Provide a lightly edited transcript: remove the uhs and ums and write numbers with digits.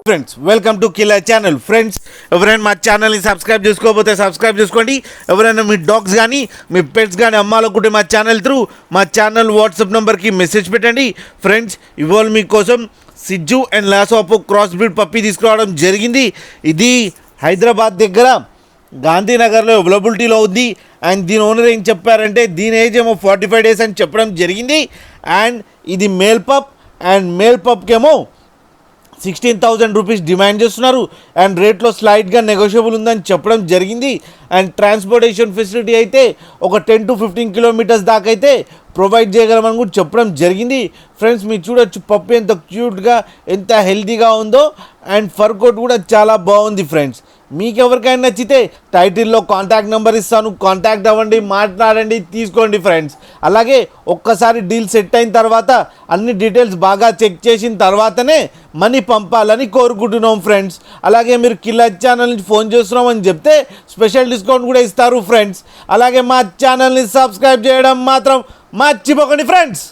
Friends welcome to killer channel. Friends ఎవరైనా మా ఛానల్ని సబ్స్క్రైబ్ చేసుకోకపోతే సబ్స్క్రైబ్ చేసుకోండి. ఎవరైనా మీ డాగ్స్ కానీ మీ పెట్స్ కానీ అమ్మాలనుకుంటే మా ఛానల్ త్రూ మా ఛానల్ వాట్సాప్ నెంబర్కి మెసేజ్ పెట్టండి. ఫ్రెండ్స్ ఇవాళ మీకోసం సిజ్జు అండ్ లాసోపో క్రాస్ బ్రీడ్ పప్పీ తీసుకురావడం జరిగింది. ఇది హైదరాబాద్ దగ్గర గాంధీనగర్లో అవైలబిలిటీలో ఉంది. అండ్ దీని ఓనర్ ఏం చెప్పారంటే దీని ఏజ్ ఏమో 45 days అని చెప్పడం జరిగింది. అండ్ ఇది మేల్ పప్ అండ్ మేల్ పప్కేమో 16,000 రూపీస్ డిమాండ్ చేస్తున్నారు. అండ్ రేట్లో స్లైట్గా నెగోషియబుల్ ఉందని చెప్పడం జరిగింది. అండ్ ట్రాన్స్పోర్టేషన్ ఫెసిలిటీ అయితే ఒక 10 to 15 kilometers దాకా అయితే ప్రొవైడ్ చేయగలమని కూడా చెప్పడం జరిగింది. ఫ్రెండ్స్ మీరు చూడొచ్చు పప్పు ఎంత క్యూట్గా ఎంత హెల్తీగా ఉందో. అండ్ ఫర్ కోట్ కూడా చాలా బాగుంది. ఫ్రెండ్స్ మీకు ఎవరికైనా నచ్చితే టైటిల్లో కాంటాక్ట్ నెంబర్ ఇస్తాను, కాంటాక్ట్ అవ్వండి, మాట్లాడండి, తీసుకోండి. ఫ్రెండ్స్ అలాగే ఒక్కసారి డీల్ సెట్ అయిన తర్వాత అన్ని డీటెయిల్స్ బాగా చెక్ చేసిన తర్వాతనే మనీ పంపాలని కోరుకుంటున్నాం. ఫ్రెండ్స్ అలాగే మీరు కిల్లర్ ఛానల్ నుంచి ఫోన్ చేస్తున్నామని చెప్తే స్పెషల్ డిస్కౌంట్ కూడా ఇస్తారు. ఫ్రెండ్స్ అలాగే మా ఛానల్ని సబ్స్క్రైబ్ చేయడం మాత్రం మర్చిపోకండి. ఫ్రెండ్స్